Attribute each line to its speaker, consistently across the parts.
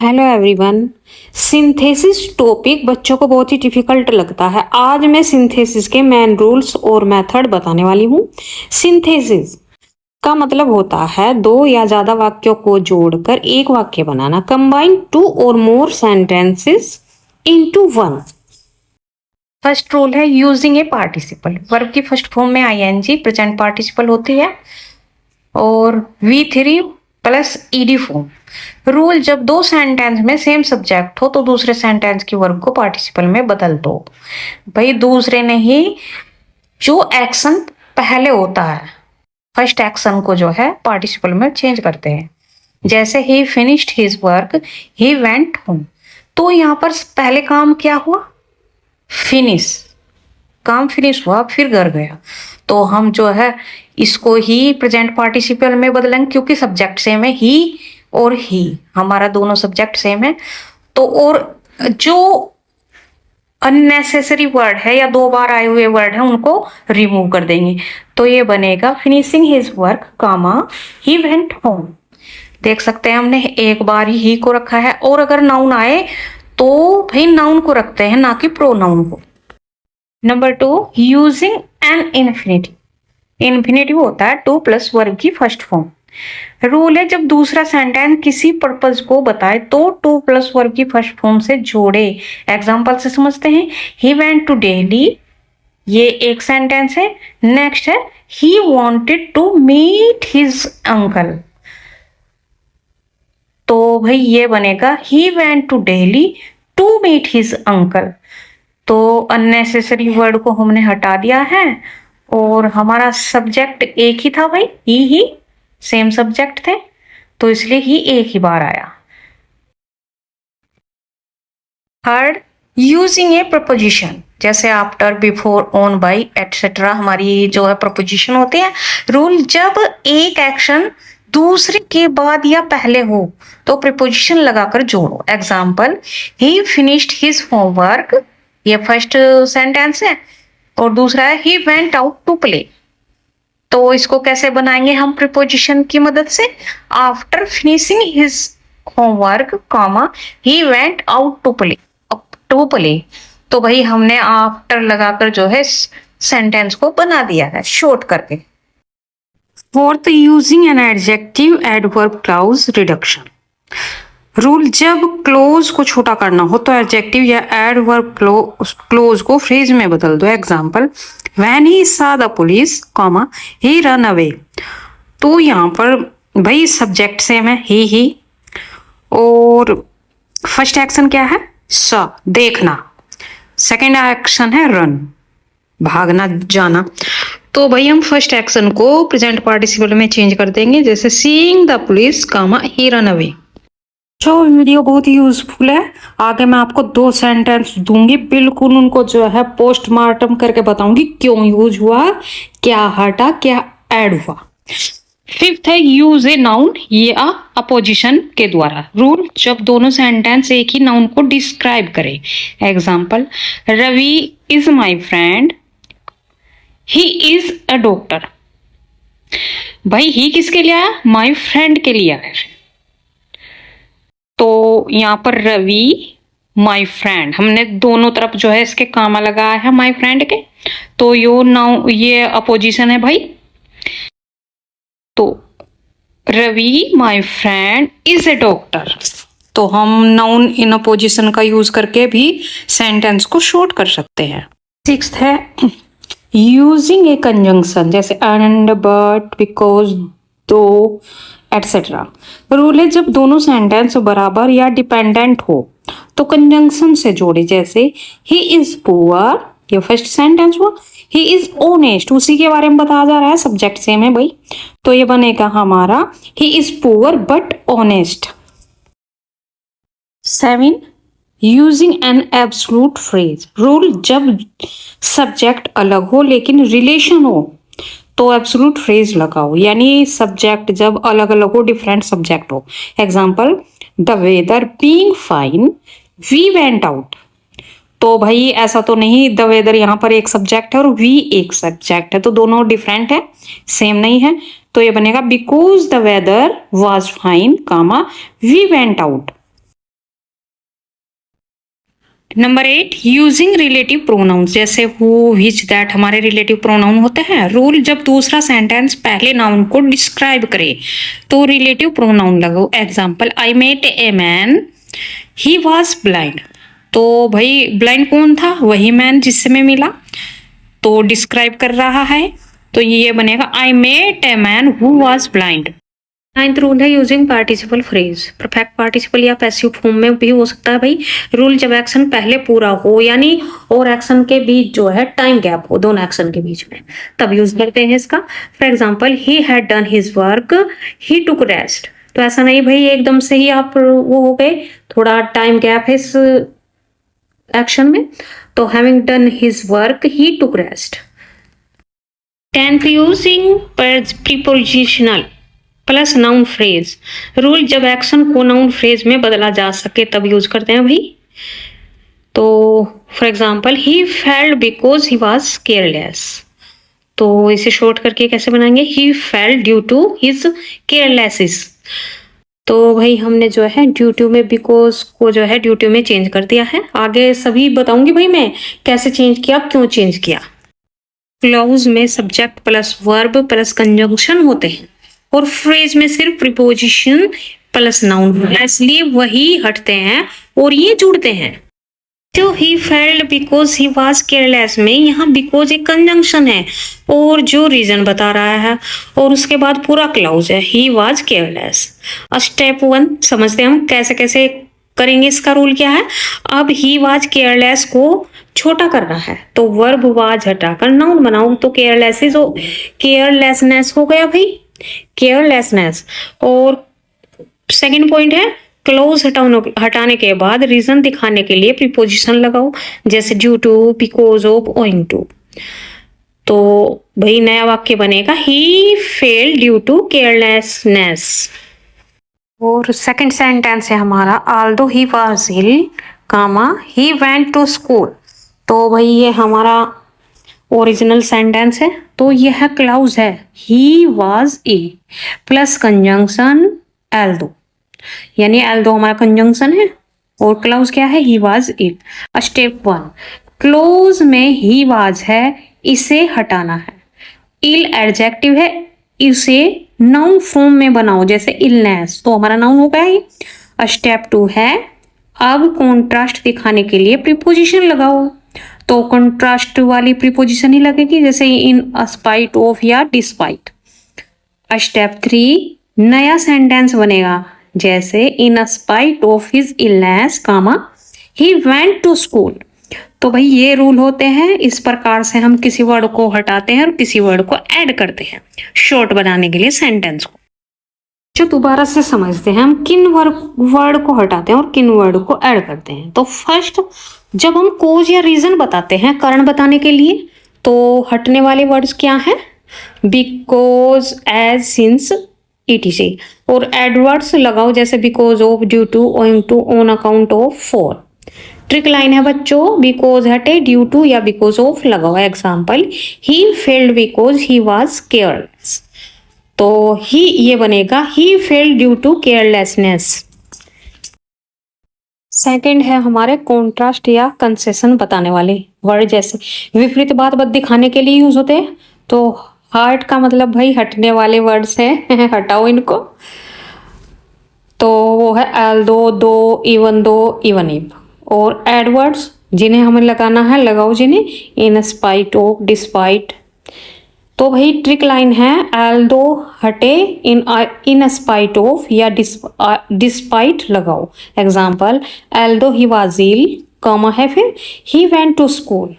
Speaker 1: Hello everyone. Synthesis topic बच्चों को बहुत ही डिफिकल्ट लगता है। आज मैं सिंथेसिस के मेन रूल्स और मेथड बताने वाली हूँ। सिंथेसिस का मतलब होता है दो या ज्यादा वाक्यों को जोड़कर एक वाक्य बनाना। कंबाइन टू और more sentences into one. First rule है यूजिंग ए पार्टिसिपल। वर्ब की फर्स्ट फॉर्म में आईएनजी प्रेजेंट पार्टिसिपल होती है और V3 plus ED form. Rule, जब दो सेंटेंस में सेम सब्जेक्ट हो तो दूसरे सेंटेंस की वर्ब को पार्टिसिपल में बदल दो। भाई दूसरे नहीं, जो एक्शन पहले होता है फर्स्ट एक्शन को जो है पार्टिसिपल में चेंज करते हैं। जैसे ही finished his work he went home, तो यहाँ पर पहले काम क्या हुआ? फिनिश, काम फिनिश हुआ, फिर घर गया। तो हम जो है इसको ही प्रेजेंट पार्टिसिपल में बदलेंगे क्योंकि सब्जेक्ट सेम है, ही और ही, हमारा दोनों सब्जेक्ट सेम है। तो और जो अननेसेसरी वर्ड है या दो बार आए हुए वर्ड है उनको रिमूव कर देंगे। तो ये बनेगा finishing his work comma he went home. देख सकते हैं हमने एक बार ही को रखा है। और अगर नाउन आए तो भाई नाउन को रखते हैं, ना कि प्रोनाउन को। Number 2, using an infinitive. Infinitive होता है टू प्लस वर्ब की फर्स्ट फॉर्म। रूल है, जब दूसरा सेंटेंस किसी पर्पज को बताए तो टू प्लस वर्ब की फर्स्ट फॉर्म से जोड़े। एग्जाम्पल से समझते हैं। ही वेंट टू दिल्ली, ये एक सेंटेंस है। नेक्स्ट है he wanted to meet his uncle, तो भाई ये बनेगा he went to Delhi to meet his uncle. तो अननेसेसरी वर्ड को हमने हटा दिया है और हमारा सब्जेक्ट एक ही था भाई, ही सेम सब्जेक्ट थे, तो इसलिए ही एक ही बार आया। थर्ड, यूजिंग ए प्रपोजिशन, जैसे after, before, on, by, etcetera हमारी जो है प्रपोजिशन होते हैं। रूल, जब एक एक्शन दूसरे के बाद या पहले हो तो प्रीपोजिशन लगाकर जोड़ो। Example, he finished his homework, ये फर्स्ट सेंटेंस है, और दूसरा है he went out to play. तो इसको कैसे बनाएंगे हम प्रीपोजिशन की मदद से? After finishing his homework comma he went out to play. तो भाई हमने आफ्टर लगाकर जो है सेंटेंस को बना दिया है शॉर्ट करके। Fourth, using an adjective adverb clause reduction. Rule, जब क्लोज को छोटा करना हो तो एडजेक्टिव या एडवर्ब क्लोज को फ्रेज में बदल दो। Example, when he saw the police, comma he ran away. तो यहाँ पर भाई सब्जेक्ट सेम है ही और फर्स्ट एक्शन क्या है? saw, देखना। सेकेंड एक्शन है रन, भागना, जाना। तो भाई हम फर्स्ट एक्शन को प्रेजेंट पार्टिसिपल में चेंज कर देंगे, जैसे seeing the police comma he ran away. जो वीडियो बहुत ही यूजफुल है। आगे मैं आपको 2 सेंटेंस दूंगी, बिल्कुल उनको जो है पोस्टमार्टम करके बताऊंगी क्यों यूज हुआ, क्या हटा, क्या ऐड हुआ। फिफ्थ है यूज ए नाउन या अपोजिशन के द्वारा। रूल, जब दोनों सेंटेंस एक ही नाउन को डिस्क्राइब करे। Example, Ravi is my friend, he is a doctor. भाई ही किसके लिए आया? माई फ्रेंड के लिए आया। तो यहाँ पर रवि माई फ्रेंड, हमने दोनों तरफ जो है इसके कामा लगाया है माई फ्रेंड के, तो ये अपोजिशन है भाई। तो Ravi my friend is a doctor, तो हम नाउन इन अपोजिशन का यूज करके भी सेंटेंस को शॉर्ट कर सकते हैं। सिक्स्थ है यूजिंग ए कंजंक्शन, जैसे एंड, बट, बिकॉज, दो, एटसेट्रा। रूल है, जब दोनों सेंटेंस बराबर या डिपेंडेंट हो तो कंजंक्शन से जोड़े। जैसे ही इज पुअर, ये फर्स्ट सेंटेंस हुआ। ही इज ऑनेस्ट, उसी के बारे में बताया जा रहा है, सब्जेक्ट सेम है भाई, तो ये बनेगा हमारा he is poor but honest. 7, using an absolute phrase. Rule, जब सब्जेक्ट अलग हो लेकिन रिलेशन हो तो एब्सोल्यूट फ्रेज लगाओ, यानी सब्जेक्ट जब अलग अलग हो, डिफरेंट सब्जेक्ट हो। Example, the weather being fine, we went out. तो भाई ऐसा तो नहीं, द वेदर यहाँ पर एक सब्जेक्ट है और वी एक सब्जेक्ट है, तो दोनों डिफरेंट है, सेम नहीं है। तो ये बनेगा because the weather was fine comma we went out. Number 8, using relative pronouns, जैसे हु, विच, दैट हमारे रिलेटिव प्रोनाउन होते हैं। रूल, जब दूसरा सेंटेंस पहले नाउन को डिस्क्राइब करे तो रिलेटिव प्रोनाउन लगाओ। Example, I met a man, he was blind. तो भाई ब्लाइंड कौन था? वही मैन जिससे मैं मिला, तो डिस्क्राइब कर रहा है, तो ये बनेगा I met a man who was blind. 9th rule है using participle phrase. Perfect participle या पैसिव फॉर्म में भी हो सकता है भाई। रूल, जब एक्शन पहले पूरा हो यानी और एक्शन के बीच जो है टाइम गैप हो दोनों एक्शन के बीच में, तब यूज करते हैं इसका। For example, he had done his work, he took rest. तो ऐसा नहीं भाई एकदम से ही आप वो हो गए, थोड़ा टाइम गैप है इस एक्शन में। तो having done his work, he took rest. 10th, using prepositional plus noun phrase. Rule, जब एक्शन को नाउन फ्रेज में बदला जा सके तब यूज करते हैं भाई। तो for example, he failed because he was careless. तो इसे शॉर्ट करके कैसे बनाएंगे? ही फेल्ड ड्यू टू हिज केयरलेसिस। तो भाई हमने जो है ड्यू टू में बिकॉज को जो है ड्यू टू में चेंज कर दिया है। आगे सभी बताऊंगी भाई मैं कैसे चेंज किया, क्यों चेंज किया। क्लॉज में subject plus verb plus conjunction होते हैं और फ्रेज में सिर्फ प्रीपोजिशन प्लस नाउन होता है, इसलिए वही हटते हैं और ये जुड़ते हैं। जो he failed because he was careless में यहाँ बिकॉज एक कंजंक्शन है और जो रीजन बता रहा है और उसके बाद पूरा क्लाउज है, ही वाज केयरलेस। स्टेप 1 समझते हैं हम कैसे कैसे करेंगे। इसका रूल क्या है? अब ही वाज केयरलेस को छोटा करना है तो वर्ब वाज हटाकर नाउन बनाओ, तो केयरलेसनेस हो गया भाई, केयरलेसनेस। और सेकंड पॉइंट है क्लोज हटाने के बाद रीजन दिखाने के लिए प्रीपोजिशन लगाओ, जैसे due to, because of, owing to. तो भाई नया वाक्य बनेगा he fail due to carelessness. और सेकंड सेंटेंस है हमारा although he was ill, comma he went to school. तो भाई ये हमारा ओरिजिनल सेंटेंस है, तो यह क्लाउज है he was ill plus conjunction although, यानी एल्दो हमारा कंजंक्शन है और क्लाउज क्या है? He was ill. Step 1, clause में ही वाज है, इसे हटाना है। इल एडजेक्टिव है, इसे नाउन फॉर्म में बनाओ, जैसे इलनेस, तो हमारा नाउन हो गया है। स्टेप 2 है अब कॉन्ट्रास्ट दिखाने के लिए प्रीपोजिशन लगाओ, तो कॉन्ट्रास्ट वाली प्रीपोजिशन ही लगेगी, जैसे इन स्पाइट ऑफ या डिस्पाइट। स्टेप 3 नया सेंटेंस बनेगा, जैसे in spite of his illness, comma he went to school. तो भाई ये रूल होते हैं, इस प्रकार से हम किसी वर्ड को हटाते हैं और किसी वर्ड को ऐड करते हैं शॉर्ट बनाने के लिए सेंटेंस को। जो दोबारा से समझते हैं हम किन वर्ड को हटाते हैं और किन वर्ड को ऐड करते हैं। तो फर्स्ट, जब हम कोज या रीजन बताते हैं कारण बताने के लिए, तो हटने वाले वर्ड्स क्या हैं? Because, as, since, etc। और एडवर्ड्स लगाओ, जैसे because of, due to, owing to, on account of, for. Trick line है बच्चों, बिकॉज हटे ड्यू टू या बिकॉज ऑफ लगाओ। Example, he failed because he was careless. तो ही ये बनेगा he failed due to carelessness. Second है हमारे कॉन्ट्रास्ट या कंसेशन बताने वाले वर्ड, जैसे विपरीत बात दिखाने के लिए यूज होते हैं। तो हार्ट का मतलब भाई हटने वाले वर्ड्स हैं हटाओ इनको। तो वो है एल्दो, दो, इवन दो, इवन इफ। और एडवर्ड्स जिन्हें हमें लगाना है लगाओ, जिन्हें इन स्पाइट ऑफ, डिस्पाइट। तो भाई ट्रिक लाइन है एल्दो हटे इन स्पाइट ऑफ या डिस्पाइट लगाओ। Example, although he was ill, comma है फिर ही वेंट टू स्कूल।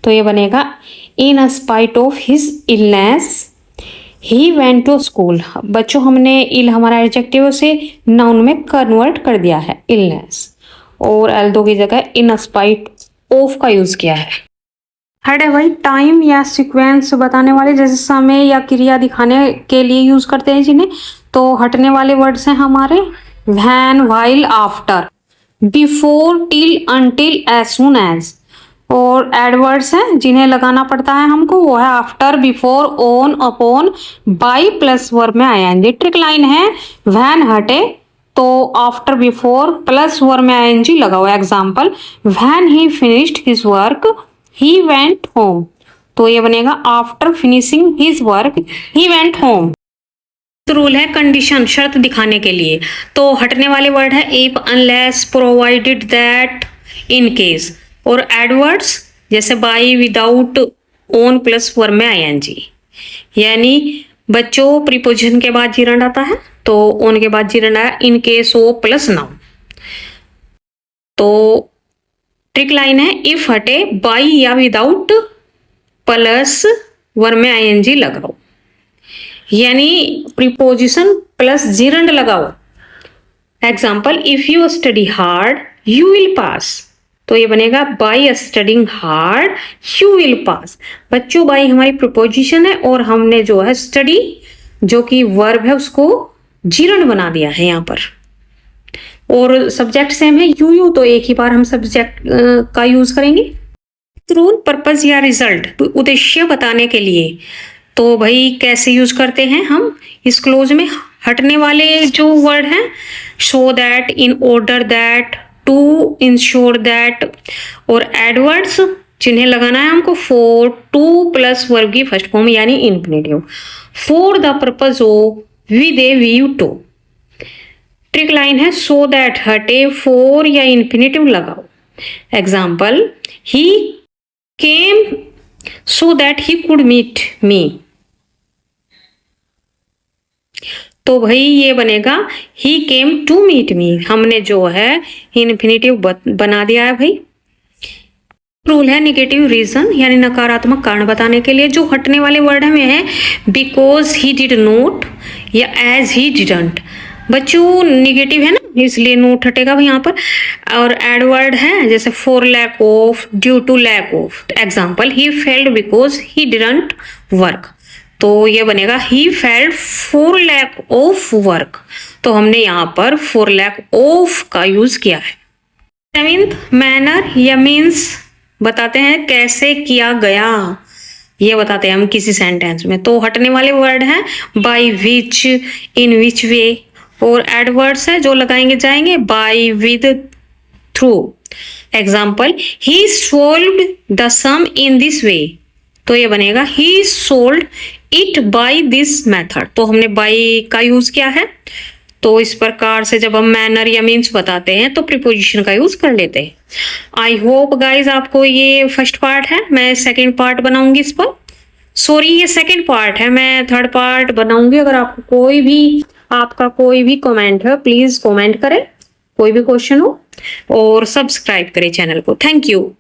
Speaker 1: तो ये बनेगा in spite of his illness he went to school. बच्चों हमने इल हमारा एडजेक्टिव से नाउन में कन्वर्ट कर दिया है, इलनेस, और एल्दो की जगह इन स्पाइट ऑफ का यूज किया है। थर्ड है भाई टाइम या सीक्वेंस बताने वाले, जैसे समय या क्रिया दिखाने के लिए यूज करते हैं जिन्हें। तो हटने वाले वर्ड्स हैं हमारे when, while, after, before, till, until, as soon as. और एडवर्ड्स हैं जिन्हें लगाना पड़ता है हमको, वो है after, before, on, upon, by plus verb में आएंगे। ट्रिक लाइन है व्हेन हटे
Speaker 2: तो आफ्टर बिफोर प्लस वर्ब में आईएनजी लगाओ। Example, when he finished his work he went home. तो ये बनेगा after finishing his work he went home. Rule है कंडीशन, शर्त दिखाने के लिए। तो हटने वाले वर्ड है if, unless, provided, that, in case. और एडवर्ड्स जैसे by, without, on plus verb में आईएनजी। यानी बच्चों प्रीपोजिशन के बाद जीरंड आता है, तो ऑन के बाद जीरंड आया, in case of plus noun. तो ट्रिक लाइन है, इफ हटे बाई या विदाउट प्लस वर्ब में आईएनजी लगाओ। यानी प्रीपोजिशन प्लस जीरंड लगाओ। Example, if you study hard you will pass. तो ये बनेगा by studying hard you will pass. बच्चों बाय हमारी प्रीपोजिशन है और हमने जो है स्टडी जो कि वर्ब है उसको जीरंड बना दिया है यहाँ पर। और सब्जेक्ट सेम है यू, तो एक ही बार हम सब्जेक्ट का यूज करेंगे। रूल, पर्पस या रिजल्ट, उद्देश्य बताने के लिए। तो भाई कैसे यूज करते हैं हम इस क्लोज में? हटने वाले जो वर्ड हैं, so that, in order that, to ensure that. और एडवर्ड्स जिन्हें लगाना है हमको फॉर, टू प्लस वर्ब की फर्स्ट फॉर्म यानी infinitive. For the purpose of, with a view to. Trick line है, सो दैट हटे फॉर या इन्फिनेटिव लगाओ। Example, he came so that he could meet me. तो भाई ये बनेगा ही केम टू मीट मी। हमने जो है इन्फिनेटिव बना दिया है भाई। रूल है निगेटिव रीजन यानी नकारात्मक कारण बताने के लिए। जो हटने वाले वर्ड में है बिकॉज ही डिड नोट या एज ही डिडंट। बच्चों निगेटिव है ना, इसलिए नोट हटेगा भाई यहाँ पर। और एडवर्ड है जैसे for lack of, due to lack of. Example, he failed because he didn't work. तो ये बनेगा he failed for lack of work. तो हमने यहाँ पर फॉर लैक ऑफ का यूज किया है। सेवेंथ, मैनर या मीन्स बताते हैं कैसे किया गया, ये बताते हैं हम किसी सेंटेंस में। तो हटने वाले वर्ड हैं बाय विच, इन विच वे। और एडवर्ड्स है जो लगाएंगे जाएंगे by, with, through. Example, he solved the sum in this way. तो ये बनेगा he sold it by this method. तो हमने बाय का यूज किया है। तो इस प्रकार से जब हम मैनर या मीन्स बताते हैं तो प्रीपोजिशन का यूज कर लेते हैं। आई होप गाइज आपको ये फर्स्ट पार्ट है, मैं सेकंड पार्ट बनाऊंगी इस पर। सॉरी ये सेकंड पार्ट है, मैं थर्ड पार्ट बनाऊंगी। अगर आपका कोई भी कमेंट है प्लीज कमेंट करें, कोई भी क्वेश्चन हो, और सब्सक्राइब करें चैनल को। Thank you.